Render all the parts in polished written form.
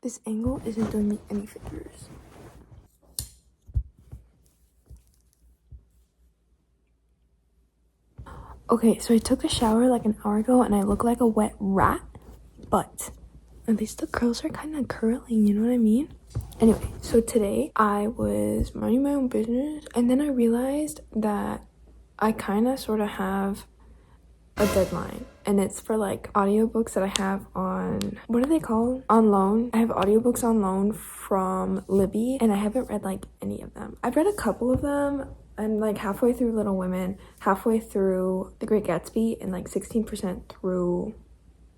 This angle isn't doing me any favors. Okay, so I took a shower like an hour ago and I look like a wet rat, but at least the curls are kind of curling, you know what I mean? Anyway, so today I was minding my own business and then I realized that I kind of sort of have a deadline, and it's for like audiobooks that I have on, what are they called? On loan. I have audiobooks on loan from Libby and I haven't read like any of them. I've read a couple of them. I'm like halfway through Little Women, halfway through The Great Gatsby, and like 16% through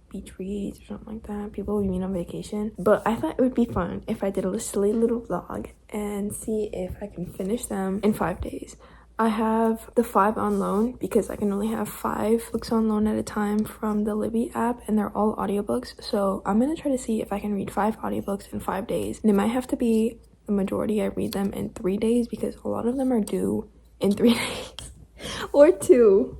Beach Reads or something like that. People we meet on vacation. But I thought it would be fun if I did a silly little vlog and see if I can finish them in 5 days. I have the 5 on loan because I can only have 5 books on loan at a time from the Libby app, and they're all audiobooks. So I'm gonna try to see if I can read 5 audiobooks in 5 days. And it might have to be the majority I read them in 3 days because a lot of them are due in 3 days or 2.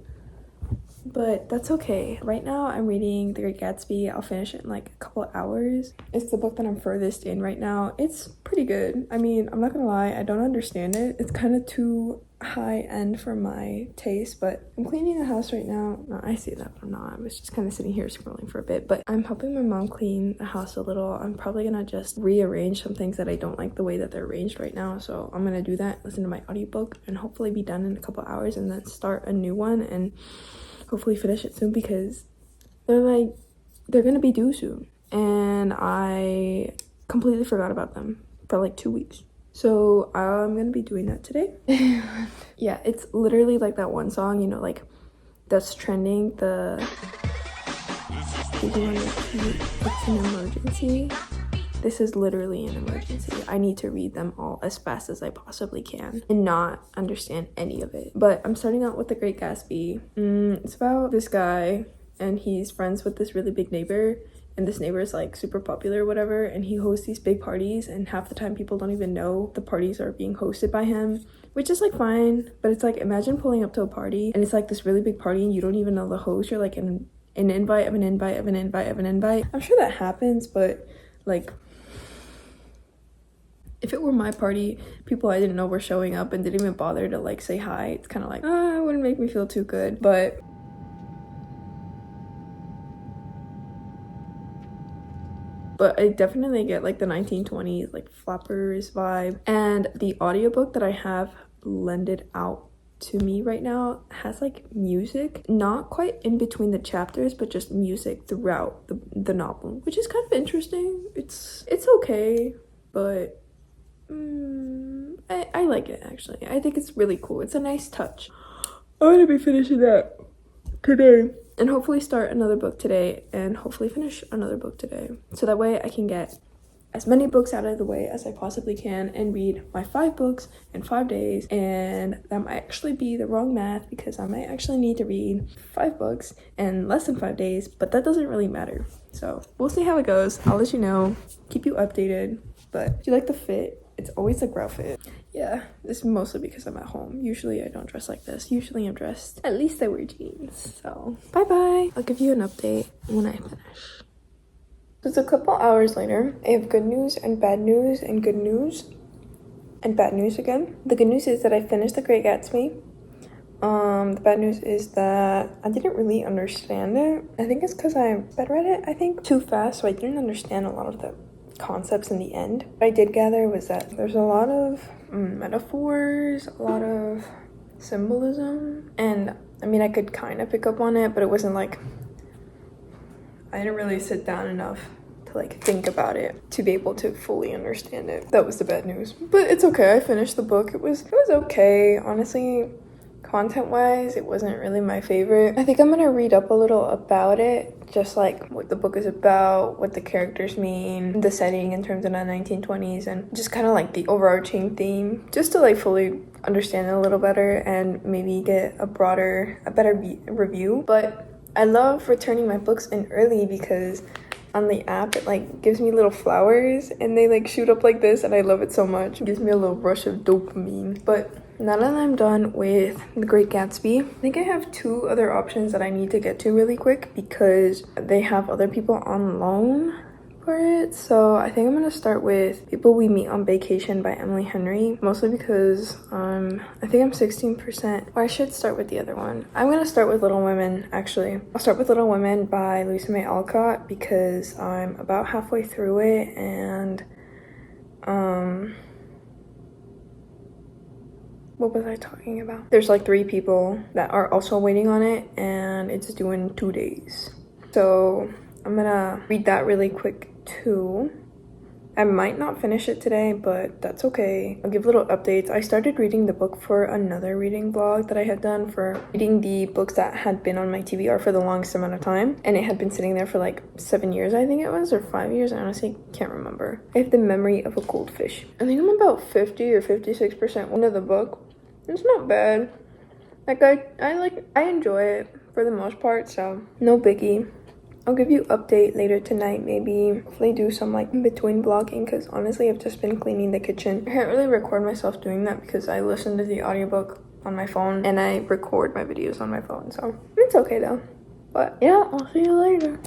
But that's okay. Right now I'm reading The Great Gatsby. I'll finish it in like a couple hours. It's the book that I'm furthest in right now. It's pretty good. I mean, I'm not gonna lie, I don't understand it. It's kind of too high end for my taste, but I'm cleaning the house right now. No, I say that, but I'm not. I was just kind of sitting here scrolling for a bit, but I'm helping my mom clean the house a little. I'm probably gonna just rearrange some things that I don't like the way that they're arranged right now, so I'm gonna do that, listen to my audiobook, and hopefully be done in a couple hours and then start a new one and hopefully finish it soon because they're gonna be due soon and I completely forgot about them for like 2 weeks. So I'm gonna be doing that today. Yeah, it's literally like that one song, you know, like that's trending, the it's an emergency. This is literally an emergency. I need to read them all as fast as I possibly can and not understand any of it. But I'm starting out with The Great Gatsby. It's about this guy and he's friends with this really big neighbor, and this neighbor is like super popular or whatever, and he hosts these big parties, and half the time people don't even know the parties are being hosted by him, which is like fine. But it's like, imagine pulling up to a party and it's like this really big party and you don't even know the host. You're like an invite of an invite of an invite of an invite. I'm sure that happens, but like, if it were my party, people I didn't know were showing up and didn't even bother to like say hi, it's kind of like, it wouldn't make me feel too good. But I definitely get like the 1920s like flappers vibe, and the audiobook that I have blended out to me right now has like music, not quite in between the chapters, but just music throughout the novel, which is kind of interesting. It's okay, but I like it actually. I think it's really cool. It's a nice touch. I'm gonna be finishing that today and hopefully start another book today and hopefully finish another book today, so that way I can get as many books out of the way as I possibly can and read my 5 books in 5 days. And that might actually be the wrong math because I might actually need to read 5 books in less than 5 days, but that doesn't really matter. So we'll see how it goes. I'll let you know, keep you updated. But do you like the fit? It's always a grow fit. Yeah, this is mostly because I'm at home. Usually I don't dress like this. Usually I'm dressed, at least I wear jeans. So bye bye. I'll give you an update when I finish. It's a couple hours later. I have good news and bad news and good news and bad news again. The good news is that I finished The Great Gatsby. The bad news is that I didn't really understand it. I think it's because I read it, I think, too fast, so I didn't understand a lot of the concepts in the end. What I did gather was that there's a lot of metaphors, a lot of symbolism, and I mean I could kind of pick up on it, but it wasn't like, I didn't really sit down enough to like think about it to be able to fully understand it. That was the bad news, but it's okay. I finished the book. It was okay, honestly. Content wise, it wasn't really my favorite. I think I'm gonna read up a little about it, just like what the book is about, what the characters mean, the setting in terms of the 1920s, and just kind of like the overarching theme, just to like fully understand it a little better and maybe get a better review. But I love returning my books in early because on the app it like gives me little flowers and they like shoot up like this, and I love it so much. It gives me a little rush of dopamine. But now that I'm done with The Great Gatsby, I think I have 2 other options that I need to get to really quick because they have other people on loan, for it. So I think I'm gonna start with People We Meet on Vacation by Emily Henry, mostly because I think I'm 16%, or I should start with the other one. I'm gonna start with Little Women, actually. I'll start with Little Women by Louisa May Alcott because I'm about halfway through it, and what was I talking about? There's like 3 people that are also waiting on it, and it's due in 2 days. So I'm gonna read that really quick too. I might not finish it today, but that's okay. I'll give little updates. I started reading the book for another reading vlog that I had done for reading the books that had been on my TBR for the longest amount of time. And it had been sitting there for like 7 years, I think it was, or 5 years. I honestly can't remember. I have the memory of a goldfish. I think I'm about 50 or 56% into the book. It's not bad. Like I enjoy it for the most part, so no biggie. I'll give you update later tonight, maybe. Hopefully do some like in between vlogging, because honestly I've just been cleaning the kitchen. I can't really record myself doing that because I listen to the audiobook on my phone and I record my videos on my phone, so it's okay though. But yeah, I'll see you later.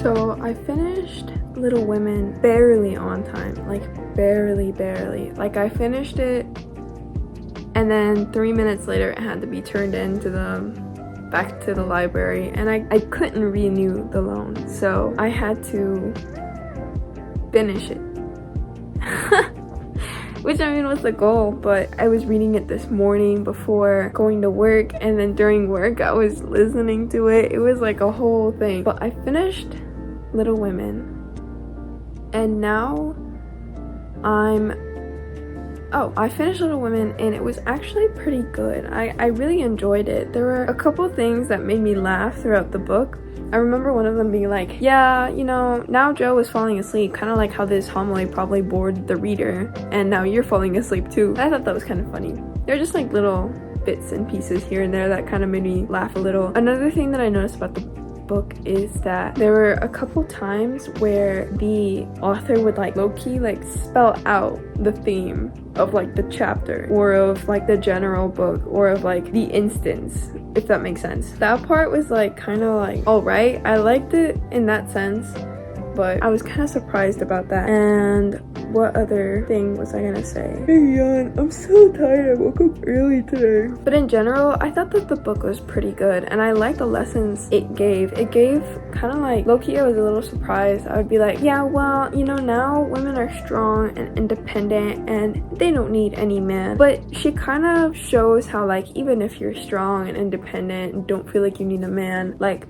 So I finished Little Women barely on time, like barely. Like I finished it and then 3 minutes later it had to be turned into back to the library, and I couldn't renew the loan, so I had to finish it. Which I mean was the goal, but I was reading it this morning before going to work, and then during work I was listening to it. It was like a whole thing. But I finished Little Women, and now I finished Little Women and it was actually pretty good. I really enjoyed it. There were a couple things that made me laugh throughout the book. I remember one of them being like, yeah, you know, now Joe is falling asleep, kind of like how this homily probably bored the reader, and now you're falling asleep too. I thought that was kind of funny. They're just like little bits and pieces here and there that kind of made me laugh a little. Another thing that I noticed about the book is that there were a couple times where the author would like low-key like spell out the theme of like the chapter, or of like the general book, or of like the instance, if that makes sense. That part was like kind of like alright. I liked it in that sense, but I was kind of surprised about that. And what other thing was I gonna say? Hey, yawn. I'm so tired. I woke up early today. But in general, I thought that the book was pretty good, and I liked the lessons it gave. It gave kind of like, low-key, I was a little surprised. I would be like, yeah, well, you know, now women are strong and independent and they don't need any man. But she kind of shows how like, even if you're strong and independent and don't feel like you need a man, like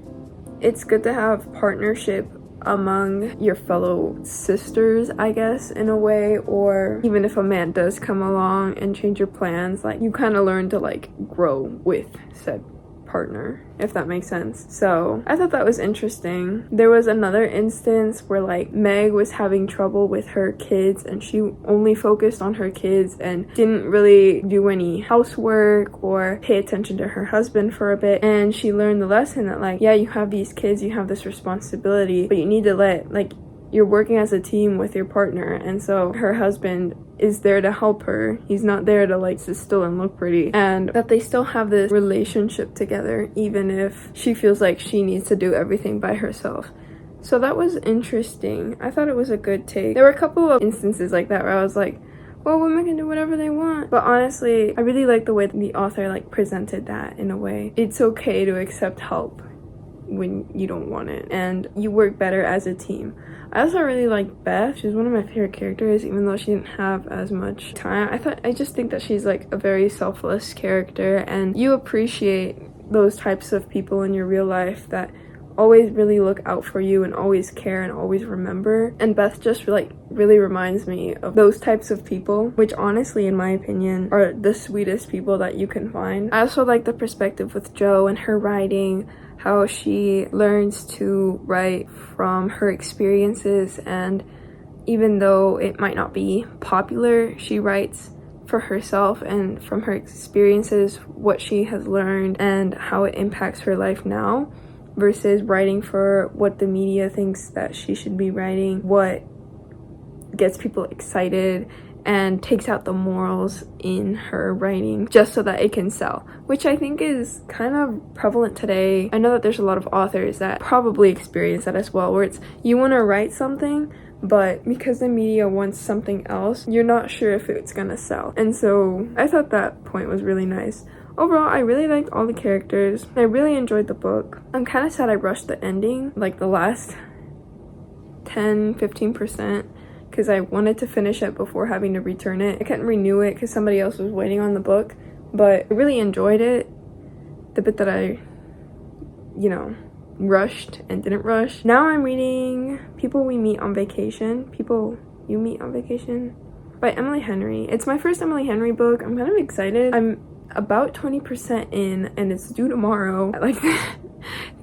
it's good to have partnership among your fellow sisters, I guess, in a way. Or even if a man does come along and change your plans, like you kind of learn to like grow with said partner, if that makes sense. So I thought that was interesting. There was another instance where like Meg was having trouble with her kids, and she only focused on her kids and didn't really do any housework or pay attention to her husband for a bit. And she learned the lesson that like, yeah, you have these kids, you have this responsibility, but you need to let, like, you're working as a team with your partner. And so her husband is there to help her. He's not there to like sit still and look pretty. And that they still have this relationship together, even if she feels like she needs to do everything by herself. So that was interesting. I thought it was a good take. There were a couple of instances like that where I was like, well, women can do whatever they want. But honestly, I really like the way the author like presented that in a way. It's okay to accept help when you don't want it, and you work better as a team. I also really like Beth. She's one of my favorite characters, even though she didn't have as much time. I just think that she's like a very selfless character, and you appreciate those types of people in your real life that always really look out for you and always care and always remember. And Beth just like really reminds me of those types of people, which honestly, in my opinion, are the sweetest people that you can find. I also like the perspective with Jo and her writing, how she learns to write from her experiences, and even though it might not be popular, she writes for herself and from her experiences, what she has learned and how it impacts her life now, versus writing for what the media thinks that she should be writing, what gets people excited, and takes out the morals in her writing just so that it can sell, which I think is kind of prevalent today. I know that there's a lot of authors that probably experience that as well, where it's you want to write something, but because the media wants something else, you're not sure if it's gonna sell. And so I thought that point was really nice. Overall, I really liked all the characters. I really enjoyed the book. I'm kind of sad I rushed the ending, like the last 10-15%, because I wanted to finish it before having to return it. I couldn't renew it because somebody else was waiting on the book, but I really enjoyed it. The bit that I, rushed and didn't rush. Now I'm reading People We Meet on Vacation. People You Meet on Vacation by Emily Henry. It's my first Emily Henry book. I'm kind of excited. I'm about 20% in and it's due tomorrow at like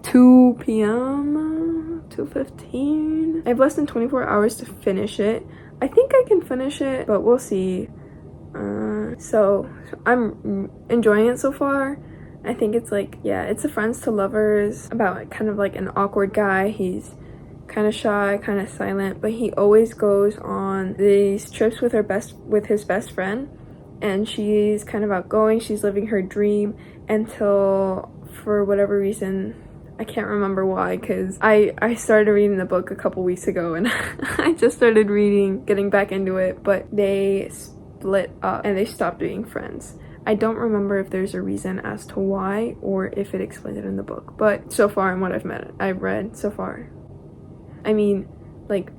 2 p.m. 2:15. I have less than 24 hours to finish it. I think I can finish it, but we'll see. So I'm enjoying it so far. I think it's like, it's a friends to lovers about kind of like an awkward guy. He's kind of shy, kind of silent, but he always goes on these trips with his best friend, and she's kind of outgoing. She's living her dream until, for whatever reason, I can't remember why, because I started reading the book a couple weeks ago and I just started getting back into it, but they split up and they stopped being friends. I don't remember if there's a reason as to why or if it explains it in the book, but so far in what I've read so far, I mean, like,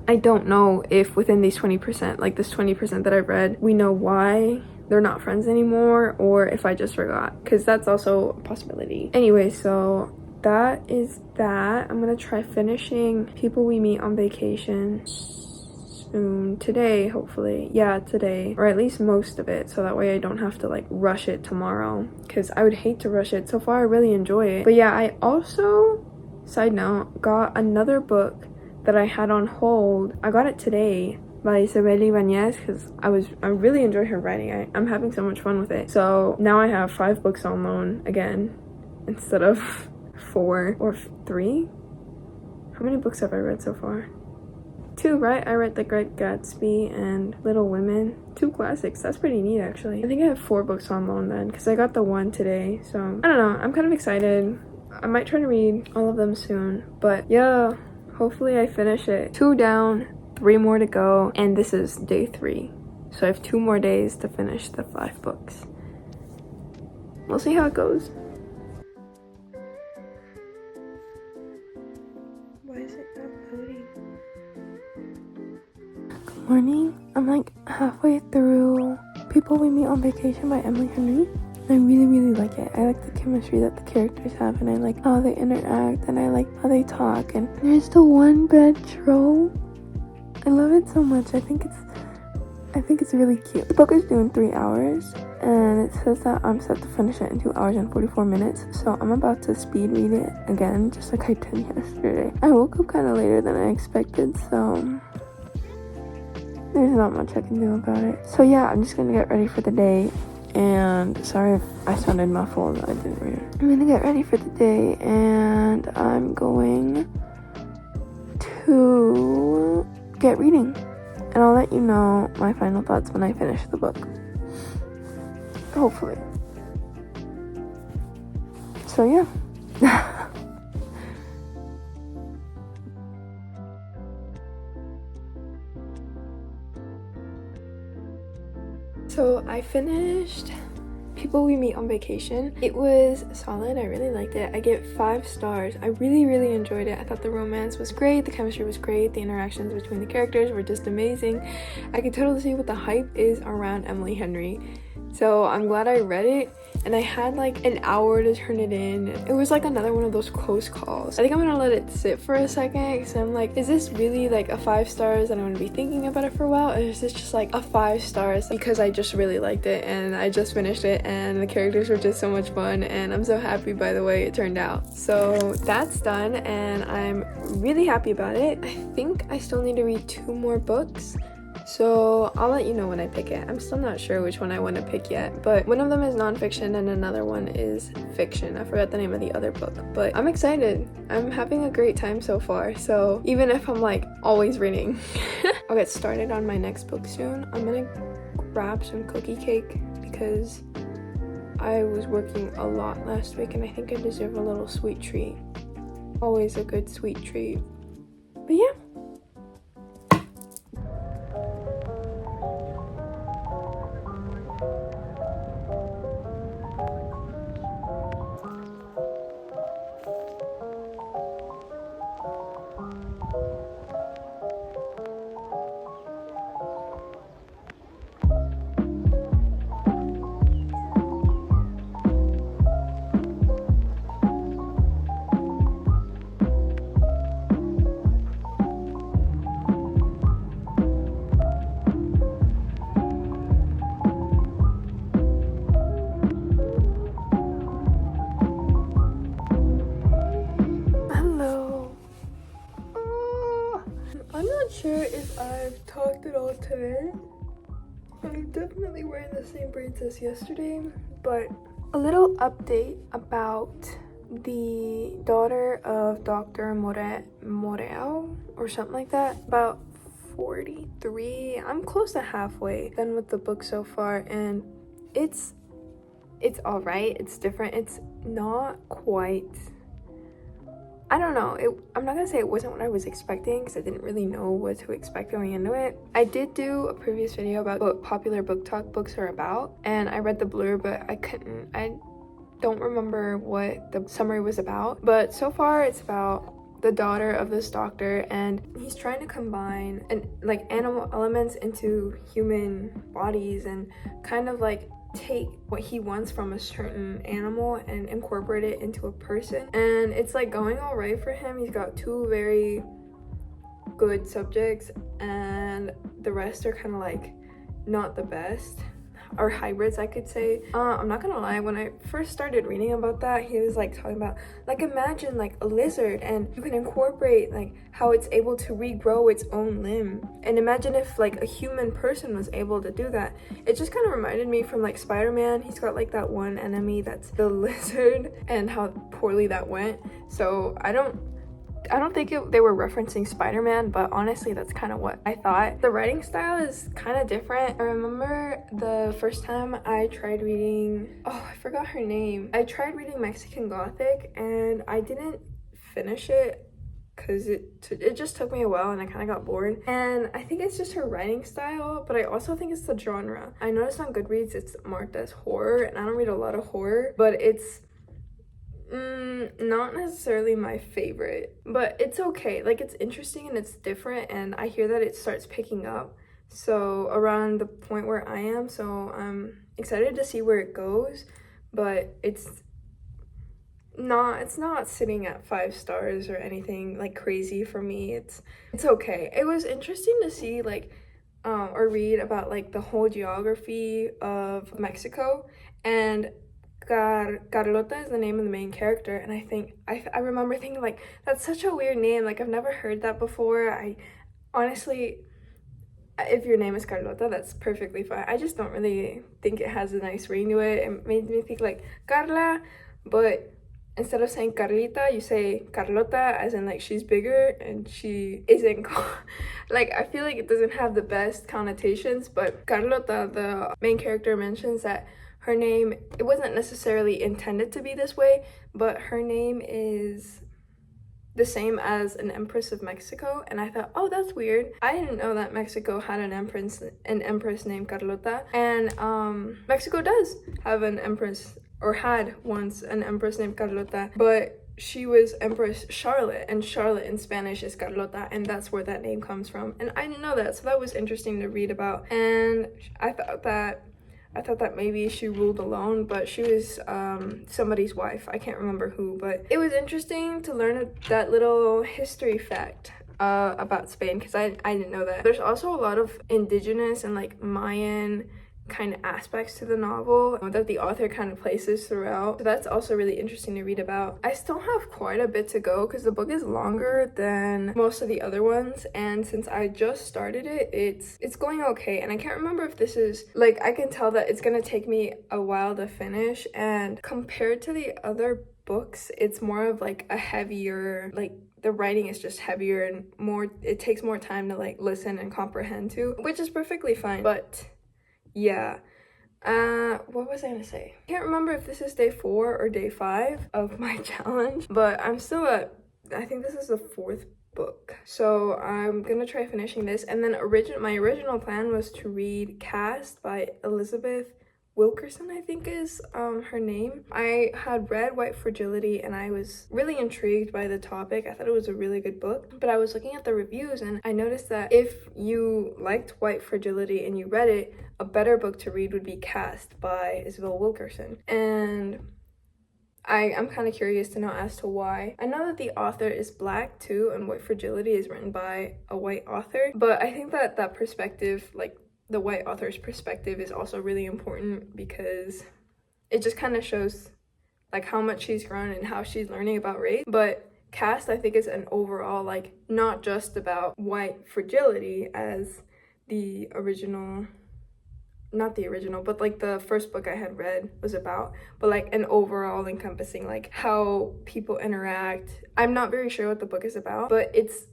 I don't know if within these 20%, like this 20% that I've read, we know why they're not friends anymore, or if I just forgot, because that's also a possibility. Anyway, so that is that. I'm gonna try finishing People We Meet on Vacation soon, today, hopefully. Yeah, today, or at least most of it, so that way I don't have to like rush it tomorrow, because I would hate to rush it. So far I really enjoy it. But yeah, I also, side note, got another book that I had on hold. I got it today by Isabel Ibañez, because I really enjoy her writing. I'm having so much fun with it. So now I have 5 books on loan again instead of 4 or 3. How many books have I read so far? 2, right? I read The Great Gatsby and Little Women. 2 classics. That's pretty neat, actually. I think I have 4 books on loan then, because I got the 1 today. So I don't know. I'm kind of excited. I might try to read all of them soon. But yeah, hopefully I finish it. 2 down, 3 more to go, and this is day 3. So I have 2 more days to finish the 5 books. We'll see how it goes. Why is it not loading? Good morning. I'm like halfway through People We Meet on Vacation by Emily Henry. I really, really like it. I like the chemistry that the characters have, and I like how they interact, and I like how they talk, and there's the one bed trope. I love it so much. I think it's really cute. The book is due in 3 hours, and it says that I'm set to finish it in 2 hours and 44 minutes. So I'm about to speed read it again, just like I did yesterday. I woke up kind of later than I expected, so there's not much I can do about it. So yeah, I'm just gonna get ready for the day. And sorry if I sounded muffled, I didn't read it. I'm gonna get ready for the day, and I'm going to get reading, and I'll let you know my final thoughts when I finish the book, hopefully. So yeah. So I finished People We Meet on Vacation. It was solid. I really liked it. I give 5 stars. I really, really enjoyed it. I thought the romance was great. The chemistry was great. The interactions between the characters were just amazing. I could totally see what the hype is around Emily Henry. So I'm glad I read it. and I had like an hour to turn it in. It was like another one of those close calls. I think I'm gonna let it sit for a second because I'm like, is this really like a 5 stars and I'm gonna be thinking about it for a while, or is this just like a 5 stars because I just really liked it and I just finished it and the characters were just so much fun and I'm so happy by the way it turned out. So that's done and I'm really happy about it. I think I still need to read 2 more books, so I'll let you know when I pick it. I'm still not sure which one I want to pick yet, but one of them is nonfiction and another one is fiction. I forgot the name of the other book, but I'm excited. I'm having a great time so far, so even if I'm like always reading. I'll get started on my next book soon. I'm gonna grab some cookie cake because I was working a lot last week and I think I deserve a little sweet treat. Always a good sweet treat. But yeah. Sure if I've talked at all today. I'm definitely wearing the same braids as yesterday, but a little update about the daughter of Dr. Moreau or something like that. About 43. I'm close to halfway done with the book so far, and it's all right. It's different. It's not quite, I don't know, I'm not gonna say it wasn't what I was expecting because I didn't really know what to expect going into it. I did do a previous video about what popular book talk books are about, and I read the blurb, but I don't remember what the summary was about. But so far it's about the daughter of this doctor, and he's trying to combine like animal elements into human bodies and kind of like take what he wants from a certain animal and incorporate it into a person, and it's like going all right for him. He's got 2 very good subjects and the rest are kind of like not the best, or hybrids I could say. I'm not gonna lie, when I first started reading about that, he was like talking about like, imagine like a lizard and you can incorporate like how it's able to regrow its own limb, and imagine if like a human person was able to do that. It just kind of reminded me from like Spider-Man. He's got like that one enemy that's the lizard and how poorly that went. So I don't think they were referencing Spider-Man, but honestly that's kind of what I thought. The writing style is kind of different. I remember the first time I tried reading, oh I forgot her name, I tried reading Mexican Gothic and I didn't finish it because it just took me a while and I kind of got bored, and I think it's just her writing style, but I also think it's the genre. I noticed on Goodreads it's marked as horror, and I don't read a lot of horror, but it's not necessarily my favorite, but it's okay. Like, it's interesting and it's different, and I hear that it starts picking up so around the point where I am, so I'm excited to see where it goes. But it's not sitting at 5 stars or anything like crazy for me. It's okay. It was interesting to see like or read about like the whole geography of Mexico, and Carlota is the name of the main character, and I remember thinking like, that's such a weird name, like I've never heard that before. I honestly, if your name is Carlota, that's perfectly fine. I just don't really think it has a nice ring to it. It made me think like Carla, but instead of saying Carlita, you say Carlota, as in like she's bigger, and she isn't like, I feel like it doesn't have the best connotations. But Carlota, the main character, mentions that her name, it wasn't necessarily intended to be this way, but her name is the same as an empress of Mexico, and I thought, oh, that's weird. I didn't know that Mexico had an empress named Carlota, and Mexico does have an empress, or had once an empress named Carlota, but she was Empress Charlotte, and Charlotte in Spanish is Carlota, and that's where that name comes from. And I didn't know that, so that was interesting to read about, and I thought that I thought that maybe she ruled alone, but she was somebody's wife. I can't remember who, but it was interesting to learn that little history fact about Spain, because I didn't know that. There's also a lot of indigenous and like Mayan kind of aspects to the novel that the author kind of places throughout, so that's also really interesting to read about. I still have quite a bit to go because the book is longer than most of the other ones, and since I just started it, it's going okay. And I can't remember if this is like, I can tell that it's gonna take me a while to finish, and compared to the other books, it's more of like a heavier, like the writing is just heavier and more, it takes more time to like listen and comprehend to, which is perfectly fine. But yeah, what was I gonna say? I can't remember if this is day 4 or day 5 of my challenge, but I'm still at, I think this is the 4th book. So I'm gonna try finishing this, and then my original plan was to read Caste by Elizabeth Wilkerson, I think is her name. I had read White Fragility and I was really intrigued by the topic. I thought it was a really good book, but I was looking at the reviews and I noticed that if you liked White Fragility and you read it, a better book to read would be Caste by Isabel Wilkerson. And I'm kind of curious to know as to why. I know that the author is black too, and White Fragility is written by a white author, but I think that that perspective, like the white author's perspective, is also really important because it just kind of shows like how much she's grown and how she's learning about race. But Caste, I think, is an overall, like, not just about white fragility as the original, not the original, but like the first book I had read was about, but like an overall encompassing like how people interact. I'm not very sure what the book is about, but it's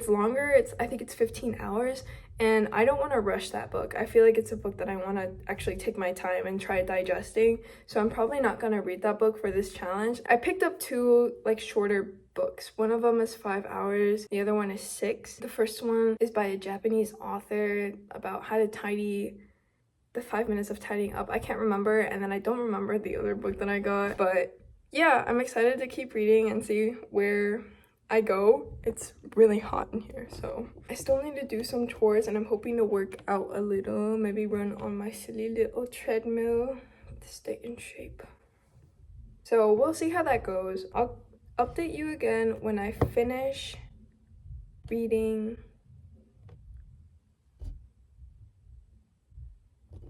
longer. I think it's 15 hours, and I don't want to rush that book. I feel like it's a book that I want to actually take my time and try digesting, so I'm probably not going to read that book for this challenge. I picked up 2 like shorter books. One of them is 5 hours, the other one is 6. The first one is by a Japanese author about how to tidy, the 5 minutes of tidying up. I can't remember, and then I don't remember the other book that I got, but yeah, I'm excited to keep reading and see where I go. It's really hot in here, so I still need to do some chores, and I'm hoping to work out a little, maybe run on my silly little treadmill to stay in shape. So we'll see how that goes. I'll update you again when I finish reading.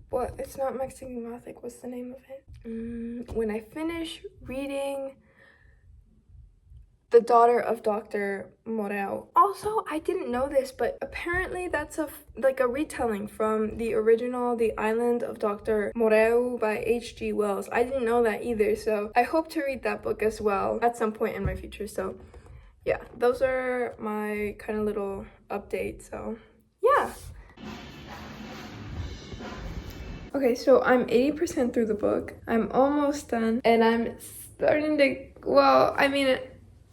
What? It's not Mexican Gothic. What's the name of it? When I finish reading The Daughter of Dr. Moreau. Also, I didn't know this, but apparently that's a retelling from the original The Island of Dr. Moreau by H.G. Wells. I didn't know that either, so I hope to read that book as well at some point in my future. So yeah, those are my kind of little updates. So yeah. Okay, so I'm 80% through the book. I'm almost done, and I'm starting to, well, I mean,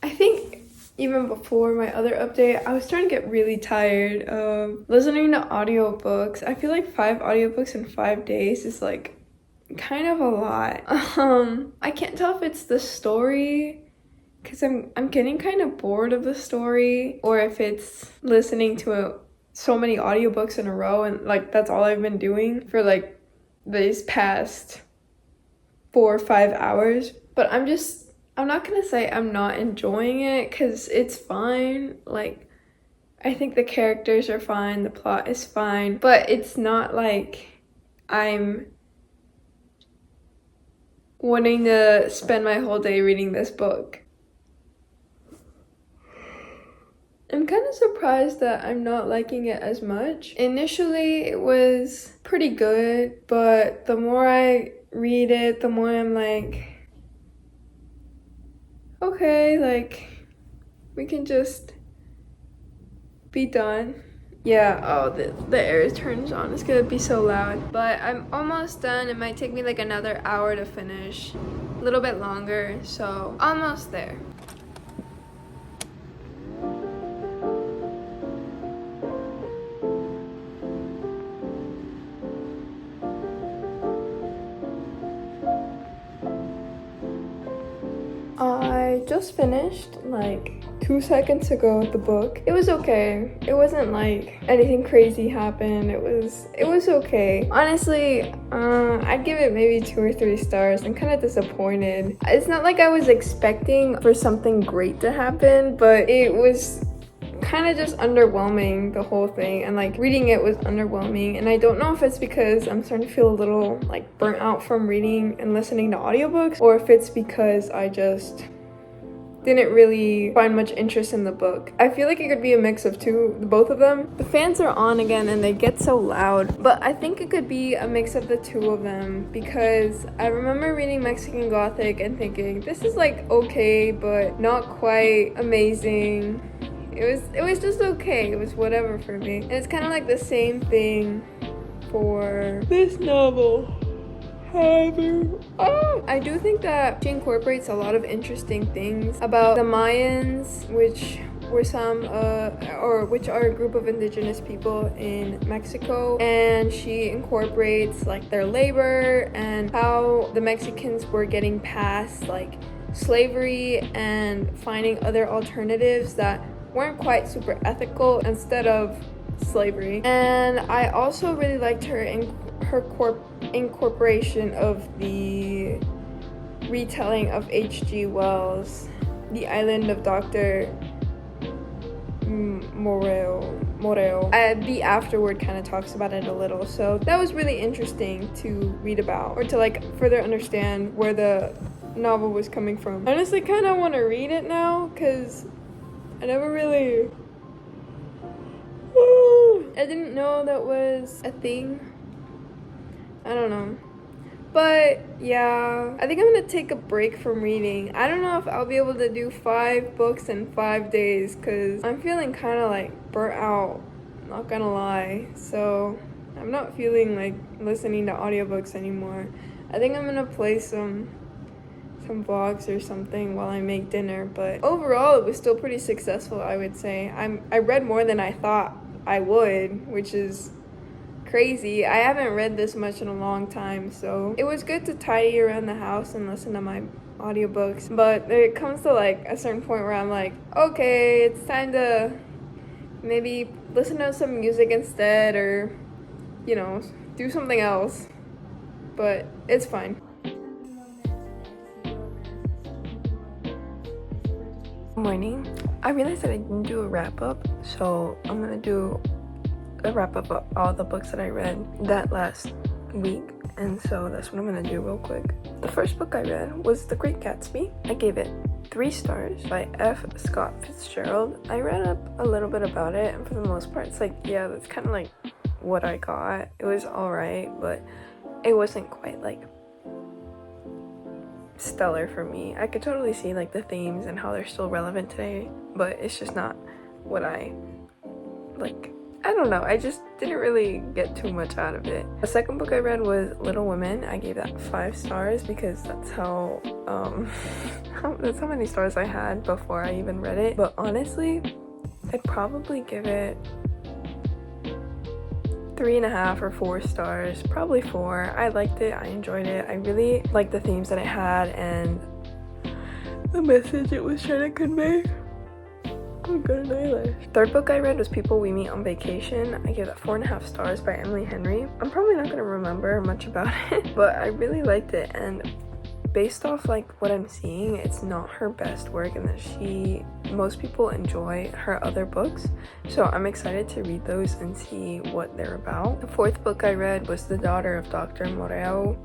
I think even before my other update, I was starting to get really tired of listening to audiobooks. I feel like 5 audiobooks in 5 days is like kind of a lot. I can't tell if it's the story, because I'm getting kind of bored of the story, or if it's listening to so many audiobooks in a row, and like that's all I've been doing for like these past 4 or 5 hours. But I'm not gonna say I'm not enjoying it, because it's fine. Like, I think the characters are fine, the plot is fine, but it's not like I'm wanting to spend my whole day reading this book. I'm kind of surprised that I'm not liking it as much. Initially, it was pretty good, but the more I read it, the more I'm like, okay, like, we can just be done. Yeah, oh, the air turns on. It's gonna be so loud. But I'm almost done. It might take me like another hour to finish. A little bit longer, so almost there. I just finished like 2 seconds ago with the book. It was okay. It wasn't like anything crazy happened. It was okay. Honestly, I'd give it maybe 2 or 3 stars. I'm kind of disappointed. It's not like I was expecting for something great to happen, but it was kind of just underwhelming, the whole thing, and like reading it was underwhelming. And I don't know if it's because I'm starting to feel a little like burnt out from reading and listening to audiobooks, or if it's because I just didn't really find much interest in the book. I feel like it could be a mix of both of them. The fans are on again and they get so loud, but I think it could be a mix of the two of them, because I remember reading Mexican Gothic and thinking this is like okay but not quite amazing. It was just okay. It was whatever for me. And it's kind of like the same thing for this novel. However, I do think that she incorporates a lot of interesting things about the Mayans, which were which are a group of indigenous people in Mexico, and she incorporates like their labor and how the Mexicans were getting past like slavery and finding other alternatives that weren't quite super ethical instead of slavery. And I also really liked her incorporation of the retelling of H.G. Wells, The Island of Dr. Moreau. The afterword kind of talks about it a little, so that was really interesting to read about, or to like further understand where the novel was coming from. I honestly kind of want to read it now, because I never really... I didn't know that was a thing. I don't know. But yeah, I think I'm gonna take a break from reading. I don't know if I'll be able to do 5 books in 5 days, because I'm feeling kind of like burnt out, not gonna lie. So I'm not feeling like listening to audiobooks anymore. I think I'm gonna play some vlogs or something while I make dinner, but overall it was still pretty successful, I would say. I read more than I thought I would, which is crazy. I haven't read this much in a long time, so it was good to tidy around the house and listen to my audiobooks. But it comes to like a certain point where I'm like, okay, it's time to maybe listen to some music instead, or you know, do something else. But it's fine. Morning. I realized that I didn't do a wrap up, so I'm gonna do a wrap up of all the books that I read that last week, and so that's what I'm gonna do real quick. The first book I read was The Great Gatsby. I gave it 3 stars by F. Scott Fitzgerald. I read up a little bit about it, and for the most part it's like, yeah, that's kind of like what I got. It was alright, but it wasn't quite like stellar for me. I could totally see like the themes and how they're still relevant today, but it's just not what I like. I don't know, I just didn't really get too much out of it. The second book I read was Little Women. I gave that 5 stars because that's how that's how many stars I had before I even read it. But honestly, I'd probably give it 3.5 or 4 stars, probably 4. I liked it, I enjoyed it. I really liked the themes that it had and the message it was trying to convey. Oh my god, an eyelash. Third book I read was People We Meet on Vacation. I gave that 4.5 stars by Emily Henry. I'm probably not gonna remember much about it, but I really liked it, and based off like what I'm seeing, it's not her best work, and that most people enjoy her other books, so I'm excited to read those and see what they're about. The fourth book I read was The Daughter of Dr. Moreau.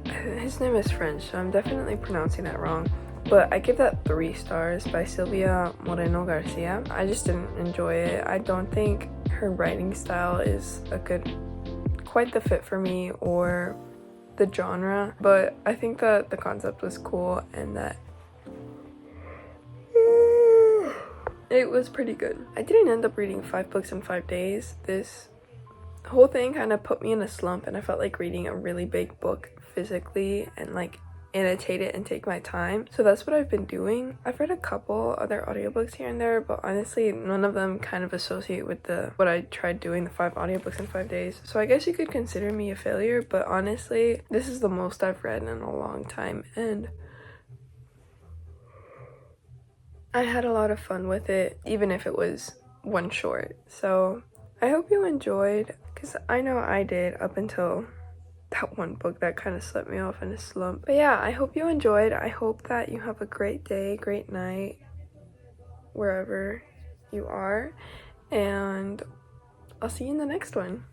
His name is French, so I'm definitely pronouncing that wrong, but I give that 3 stars by Silvia Moreno-Garcia. I just didn't enjoy it. I don't think her writing style is quite the fit for me or the genre, but I think that the concept was cool and that it was pretty good. I didn't end up reading 5 books in 5 days. This whole thing kind of put me in a slump, and I felt like reading a really big book physically and like annotate it and take my time. So that's what I've been doing. I've read a couple other audiobooks here and there, but honestly none of them kind of associate with what I tried doing, the 5 audiobooks in 5 days. So I guess you could consider me a failure, but honestly this is the most I've read in a long time, and I had a lot of fun with it, even if it was one short. So I hope you enjoyed, because I know I did up until that one book that kind of slipped me off in a slump. But yeah, I hope you enjoyed. I hope that you have a great day, great night, wherever you are. And I'll see you in the next one.